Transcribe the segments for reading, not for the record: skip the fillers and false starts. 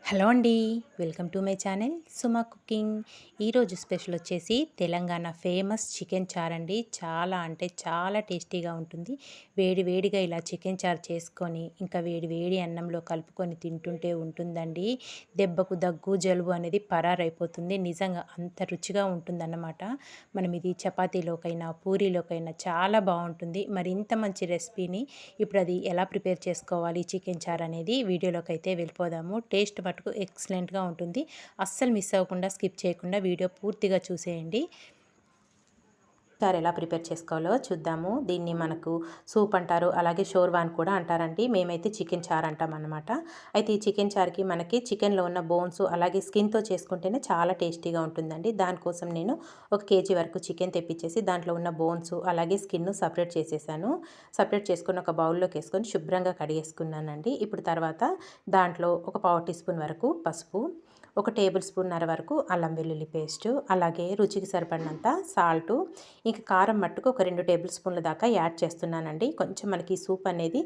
Hello అండి. Welcome to my channel Suma cooking. ఈరోజు special వచ్చేసి తెలంగాణ ఫేమస్ చికెన్ చారు అండి. చాలా అంటే చాలా టేస్టీగా ఉంటుంది. వేడి వేడిగా ఇలా చికెన్ చారు చేసుకొని ఇంకా వేడి వేడి అన్నంలో కలుపుకొని తింటుంటే ఉంటుందండి. దెబ్బకు దగ్గు జలుబు అనేది పరారైపోతుంది. నిజంగా అంత రుచిగా ఉంటుందన్నమాట. మనం ఇది చపాతీలోకైనా పూరీలోకైనా చాలా బాగుంటుంది. మరి ఇంత మంచి రెసిపీని ఇప్పుడు అది ఎలా ప్రిపేర్ చేసుకోవాలి చికెన్ చారు అనేది వీడియోలోకి అయితే వెళ్ళిపోదాము. టేస్ట్ మటుకు ఎక్సలెంట్గా ఉంటుంది. అస్సలు మిస్ అవ్వకుండా స్కిప్ చేయకుండా వీడియో పూర్తిగా చూసేయండి. చారు ఎలా ప్రిపేర్ చేసుకోవాలో చూద్దాము. దీన్ని మనకు సూప్ అంటారు, అలాగే షోర్వాన్ కూడా అంటారండి. మేమైతే చికెన్ చారు అంటాం అన్నమాట. అయితే ఈ చికెన్ చారుకి మనకి చికెన్లో ఉన్న బోన్స్ అలాగే స్కిన్తో చేసుకుంటేనే చాలా టేస్టీగా ఉంటుందండి. దానికోసం నేను 1 కేజీ వరకు చికెన్ తెప్పించేసి దాంట్లో ఉన్న బోన్స్ అలాగే స్కిన్ సపరేట్ చేసేసాను. సపరేట్ చేసుకొని ఒక బౌల్లోకి వేసుకొని శుభ్రంగా కడిగేసుకున్నానండి. ఇప్పుడు తర్వాత దాంట్లో ఒక పావు టీ స్పూన్ వరకు పసుపు, ఒక టేబుల్ స్పూన్నర వరకు అల్లం వెల్లుల్లి పేస్టు, అలాగే రుచికి సరిపడినంత సాల్టు, ఇంకా కారం మట్టుకు ఒక 2 టేబుల్ స్పూన్ల దాకా యాడ్ చేస్తున్నానండి. కొంచెం మనకి సూప్ అనేది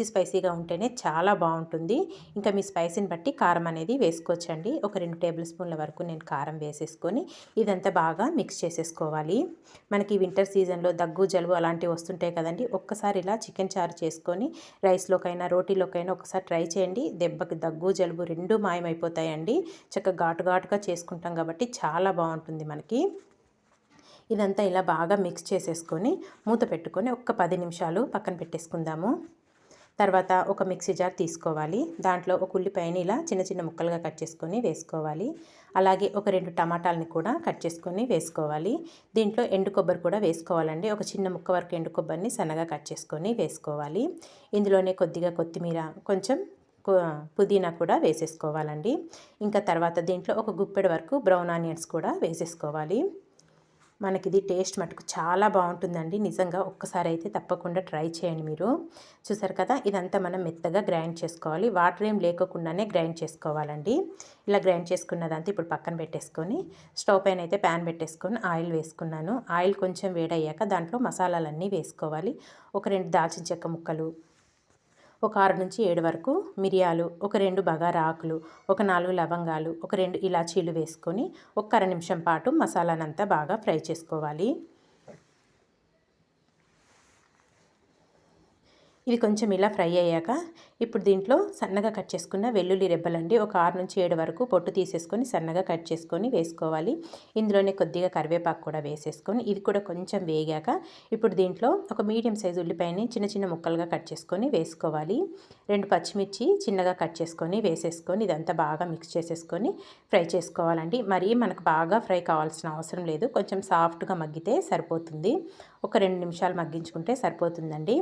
స్పైసీగా ఉంటేనే చాలా బాగుంటుంది. ఇంకా మీ స్పైసీని బట్టి కారం అనేది వేసుకోవచ్చండి. ఒక 2 టేబుల్ స్పూన్ల వరకు నేను కారం వేసేసుకొని ఇదంతా బాగా మిక్స్ చేసేసుకోవాలి. మనకి వింటర్ సీజన్లో దగ్గు జలుబు అలాంటివి వస్తుంటాయి కదండి. ఒక్కసారి ఇలా చికెన్ చారు చేసుకొని రైస్లోకైనా రోటీలోకైనా ఒకసారి ట్రై చేయండి. దెబ్బకి దగ్గు జలుబు రెండూ మాయమైపోతాయండి. చక్కగా ఘాటుగా చేసుకుంటాం కాబట్టి చాలా బాగుంటుంది మనకి. ఇదంతా ఇలా బాగా మిక్స్ చేసేసుకొని మూత పెట్టుకొని ఒక 10 నిమిషాలు పక్కన పెట్టేసుకుందాము. తర్వాత ఒక మిక్సీ జార్ తీసుకోవాలి. దాంట్లో ఒక ఉల్లిపాయని ఇలా చిన్న చిన్న ముక్కలుగా కట్ చేసుకొని వేసుకోవాలి. అలాగే ఒక 2 టమాటాలని కూడా కట్ చేసుకొని వేసుకోవాలి. దీంట్లో ఎండు కొబ్బరి కూడా వేసుకోవాలండి. ఒక చిన్న ముక్క వరకు ఎండు కొబ్బరిని సన్నగా కట్ చేసుకొని వేసుకోవాలి. ఇందులోనే కొద్దిగా కొత్తిమీర, కొంచెం పుదీనా కూడా వేసేసుకోవాలండి. ఇంకా తర్వాత దీంట్లో ఒక గుప్పెడు వరకు బ్రౌన్ ఆనియన్స్ కూడా వేసేసుకోవాలి. మనకిది టేస్ట్ మటుకు చాలా బాగుంటుందండి. నిజంగా ఒక్కసారి అయితే తప్పకుండా ట్రై చేయండి మీరు. చూసారు కదా, ఇదంతా మనం మెత్తగా గ్రైండ్ చేసుకోవాలి. వాటర్ ఏం లేకోకుండానే గ్రైండ్ చేసుకోవాలండి. ఇలా గ్రైండ్ చేసుకున్నదంతా ఇప్పుడు పక్కన పెట్టేసుకొని స్టవ్ పైన అయితే ప్యాన్ పెట్టేసుకొని ఆయిల్ వేసుకున్నాను. ఆయిల్ కొంచెం వేడయ్యాక దాంట్లో మసాలాలన్నీ వేసుకోవాలి. ఒక 2 దాల్చిన చెక్క ముక్కలు, ఒక 6 నుంచి 7 వరకు మిరియాలు, ఒక 2 బగారా ఆకులు, ఒక 4 లవంగాలు, ఒక 2 ఇలాచీలు వేసుకొని ఒక అర నిమిషం పాటు మసాలానంతా బాగా ఫ్రై చేసుకోవాలి. ఇది కొంచెం ఇలా ఫ్రై అయ్యాక ఇప్పుడు దీంట్లో సన్నగా కట్ చేసుకున్న వెల్లుల్లి రెబ్బలండి ఒక 6 నుంచి 7 వరకు పొట్టు తీసేసుకొని సన్నగా కట్ చేసుకొని వేసుకోవాలి. ఇందులోనే కొద్దిగా కరివేపాకు కూడా వేసేసుకొని ఇది కూడా కొంచెం వేగాక ఇప్పుడు దీంట్లో ఒక మీడియం సైజు ఉల్లిపాయని చిన్న చిన్న ముక్కలుగా కట్ చేసుకొని వేసుకోవాలి. 2 పచ్చిమిర్చి చిన్నగా కట్ చేసుకొని వేసేసుకొని ఇదంతా బాగా మిక్స్ చేసేసుకొని ఫ్రై చేసుకోవాలండి. మరీ మనకు బాగా ఫ్రై కావాల్సిన అవసరం లేదు. కొంచెం సాఫ్ట్గా మగ్గితే సరిపోతుంది. ఒక 2 నిమిషాలు మగ్గించుకుంటే సరిపోతుందండి.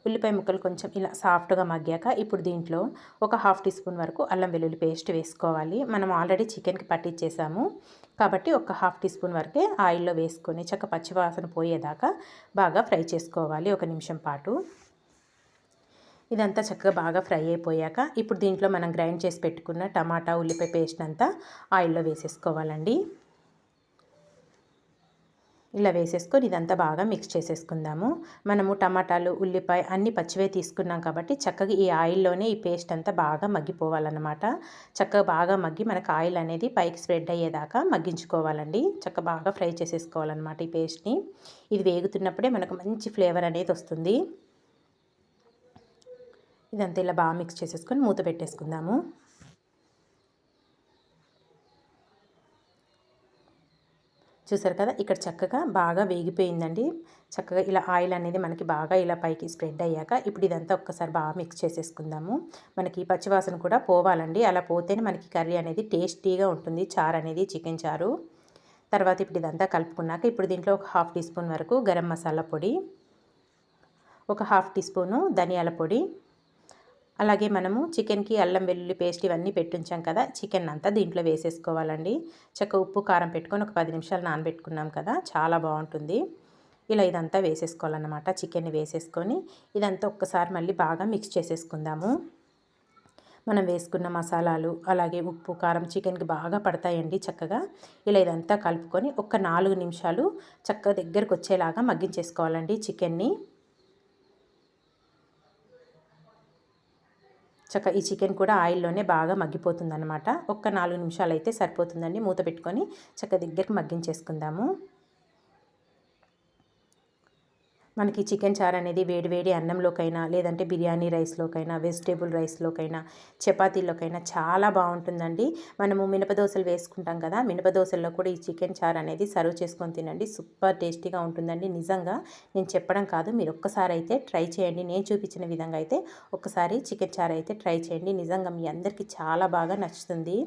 ఉల్లిపాయ ముక్కలు కొంచెం ఇలా సాఫ్ట్గా మగ్గాక ఇప్పుడు దీంట్లో ఒక హాఫ్ టీ స్పూన్ వరకు అల్లం వెల్లుల్లి పేస్ట్ వేసుకోవాలి. మనం ఆల్రెడీ చికెన్కి పట్టించేసాము కాబట్టి ఒక హాఫ్ టీ స్పూన్ వరకే ఆయిల్లో వేసుకొని పచ్చివాసన పోయేదాకా బాగా ఫ్రై చేసుకోవాలి 1 నిమిషం పాటు. ఇదంతా చక్కగా బాగా ఫ్రై అయిపోయాక ఇప్పుడు దీంట్లో మనం గ్రైండ్ చేసి పెట్టుకున్న టమాటా ఉల్లిపాయ పేస్ట్ అంతా ఆయిల్లో వేసేసుకోవాలండి. ఇలా వేసేసుకొని ఇదంతా బాగా మిక్స్ చేసేసుకుందాము. మనము టమాటాలు ఉల్లిపాయ అన్ని పచ్చివే తీసుకున్నాం కాబట్టి చక్కగా ఈ ఆయిల్లోనే ఈ పేస్ట్ అంతా బాగా మగ్గిపోవాలన్నమాట. చక్కగా బాగా మగ్గి మనకు ఆయిల్ అనేది పైకి స్ప్రెడ్ అయ్యేదాకా మగ్గించుకోవాలండి. చక్కగా బాగా ఫ్రై చేసేసుకోవాలన్నమాట ఈ పేస్ట్ని. ఇది వేగుతున్నప్పుడే మనకు మంచి ఫ్లేవర్ అనేది వస్తుంది. ఇదంతా ఇలా బాగా మిక్స్ చేసేసుకొని మూత పెట్టేసుకుందాము. చూసారు కదా, ఇక్కడ చక్కగా బాగా వేగిపోయిందండి. చక్కగా ఇలా ఆయిల్ అనేది మనకి బాగా ఇలా పైకి స్ప్రెడ్ అయ్యాక ఇప్పుడు ఇదంతా ఒక్కసారి బాగా మిక్స్ చేసేసుకుందాము. మనకి పచ్చివాసన కూడా పోవాలండి. అలా పోతేనే మనకి కర్రీ అనేది టేస్టీగా ఉంటుంది, చారు అనేది చికెన్ చారు. తర్వాత ఇప్పుడు ఇదంతా కలుపుకున్నాక ఇప్పుడు దీంట్లో ఒక హాఫ్ టీ స్పూన్ వరకు గరం మసాలా పొడి, ఒక హాఫ్ టీ స్పూను ధనియాల పొడి, అలాగే మనము చికెన్కి అల్లం వెల్లుల్లి పేస్ట్ ఇవన్నీ పెట్టుంచాం కదా, చికెన్ అంతా దీంట్లో వేసేసుకోవాలండి. ఉప్పు కారం పెట్టుకొని ఒక 10 నిమిషాలు నానబెట్టుకున్నాం కదా, చాలా బాగుంటుంది. ఇలా ఇదంతా వేసేసుకోవాలన్నమాట. చికెన్ని వేసేసుకొని ఇదంతా ఒక్కసారి మళ్ళీ బాగా మిక్స్ చేసేసుకుందాము. మనం వేసుకున్న మసాలాలు అలాగే ఉప్పు కారం చికెన్కి బాగా పడతాయండి. చక్కగా ఇలా ఇదంతా కలుపుకొని ఒక 4 నిమిషాలు చక్కగా దగ్గరకు వచ్చేలాగా మగ్గించేసుకోవాలండి చికెన్ని. ఈ చికెన్ కూడా ఆయిల్లోనే బాగా మగ్గిపోతుందన్నమాట. ఒక్క 4 నిమిషాలు అయితే సరిపోతుందండి. మూత పెట్టుకొని దగ్గరికి మగ్గించేసుకుందాము. మనకి చికెన్ చారు అనేది వేడి వేడి అన్నంలోకైనా, లేదంటే బిర్యానీ రైస్లోకైనా, వెజిటేబుల్ రైస్లోకైనా, చపాతీలోకైనా చాలా బాగుంటుందండి. మనము మినపదోసలు వేసుకుంటాం కదా, మినపదోసల్లో కూడా ఈ చికెన్ చారు అనేది సర్వ్ చేసుకొని తినండి. సూపర్ టేస్టీగా ఉంటుందండి. నిజంగా నేను చెప్పడం కాదు, మీరు ఒక్కసారి అయితే ట్రై చేయండి. నేను చూపించిన విధంగా అయితే ఒక్కసారి చికెన్ చారు అయితే ట్రై చేయండి. నిజంగా మీ అందరికీ చాలా బాగా నచ్చుతుంది.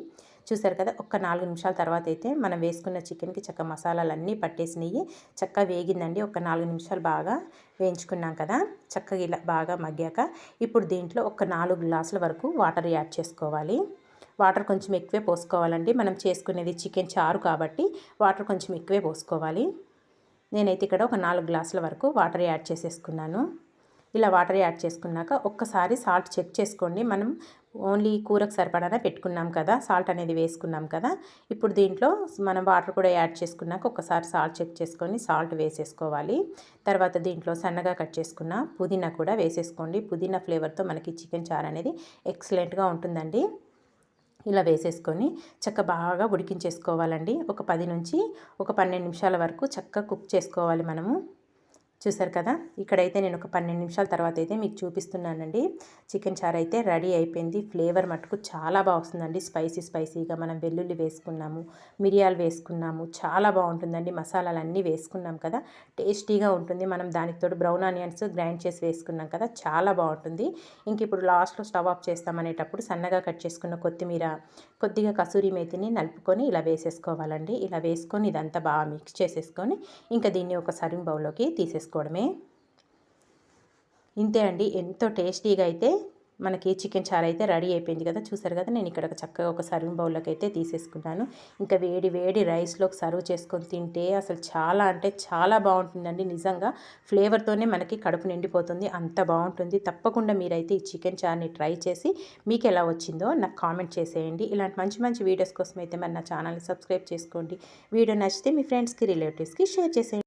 చూసారు కదా, ఒక్క 4 నిమిషాల తర్వాత అయితే మనం వేసుకున్న చికెన్కి మసాలాలన్నీ పట్టేసినాయి. వేగిందండి. ఒక 4 నిమిషాలు బాగా వేయించుకున్నాం కదా, చక్కగా ఇలా బాగా మగ్గాక ఇప్పుడు దీంట్లో ఒక 4 గ్లాసుల వరకు వాటర్ యాడ్ చేసుకోవాలి. వాటర్ కొంచెం ఎక్కువే పోసుకోవాలండి. మనం చేసుకునేది చికెన్ చారు కాబట్టి వాటర్ కొంచెం ఎక్కువే పోసుకోవాలి. నేనైతే ఇక్కడ ఒక 4 గ్లాసుల వరకు వాటర్ యాడ్ చేసేసుకున్నాను. ఇలా వాటర్ యాడ్ చేసుకున్నాక ఒక్కసారి సాల్ట్ చెక్ చేసుకోండి. మనం ఓన్లీ కూరకు సరిపడానే పెట్టుకున్నాం కదా, సాల్ట్ అనేది వేసుకున్నాం కదా. ఇప్పుడు దీంట్లో మనం వాటర్ కూడా యాడ్ చేసుకున్నాక ఒకసారి సాల్ట్ చెక్ చేసుకొని సాల్ట్ వేసేసుకోవాలి. తర్వాత దీంట్లో సన్నగా కట్ చేసుకున్న పుదీనా కూడా వేసేసుకోండి. పుదీనా ఫ్లేవర్తో మనకి చికెన్ చారు అనేది ఎక్సలెంట్గా ఉంటుందండి. ఇలా వేసేసుకొని బాగా ఉడికించేసుకోవాలండి. ఒక 10 నుంచి ఒక 12 నిమిషాల వరకు కుక్ చేసుకోవాలి మనము. చూసారు కదా, ఇక్కడైతే నేను ఒక 12 నిమిషాల తర్వాత అయితే మీకు చూపిస్తున్నానండి. చికెన్ చారు అయితే రెడీ అయిపోయింది. ఫ్లేవర్ మటుకు చాలా బాగా వస్తుందండి. స్పైసీగా మనం వెల్లుల్లి వేసుకున్నాము, మిరియాలు వేసుకున్నాము, చాలా బాగుంటుందండి. మసాలాలన్నీ వేసుకున్నాం కదా, టేస్టీగా ఉంటుంది. మనం దానికి తోడు బ్రౌన్ ఆనియన్స్ గ్రైండ్ చేసి వేసుకున్నాం కదా, చాలా బాగుంటుంది. ఇంక ఇప్పుడు లాస్ట్లో స్టవ్ ఆఫ్ చేస్తామనేటప్పుడు సన్నగా కట్ చేసుకున్న కొత్తిమీర, కొద్దిగా కసూరి మేతిని నలుపుకొని ఇలా వేసేసుకోవాలండి. ఇలా వేసుకొని ఇదంతా బాగా మిక్స్ చేసేసుకొని ఇంకా దీన్ని ఒక సర్వింగ్ బౌల్లోకి తీసేసుకోవడమే. ఇంతే అండి, ఎంతో టేస్టీగా అయితే మనకి చికెన్ చారు అయితే రెడీ అయిపోయింది కదా. చూసారు కదా, నేను ఇక్కడ చక్కగా ఒక సర్వింగ్ బౌల్లోకి అయితే తీసేసుకున్నాను. ఇంకా వేడి వేడి రైస్లోకి సర్వ్ చేసుకొని తింటే అసలు చాలా అంటే చాలా బాగుంటుందండి. నిజంగా ఫ్లేవర్తోనే మనకి కడుపు నిండిపోతుంది, అంత బాగుంటుంది. తప్పకుండా మీరైతే ఈ చికెన్ చారుని ట్రై చేసి మీకు ఎలా వచ్చిందో నాకు కామెంట్ చేసేయండి. ఇలాంటి మంచి మంచి వీడియోస్ కోసం అయితే మరి నా ఛానల్ని సబ్స్క్రైబ్ చేసుకోండి. వీడియో నచ్చితే మీ ఫ్రెండ్స్కి, రిలేటివ్స్కి షేర్ చేసేయండి.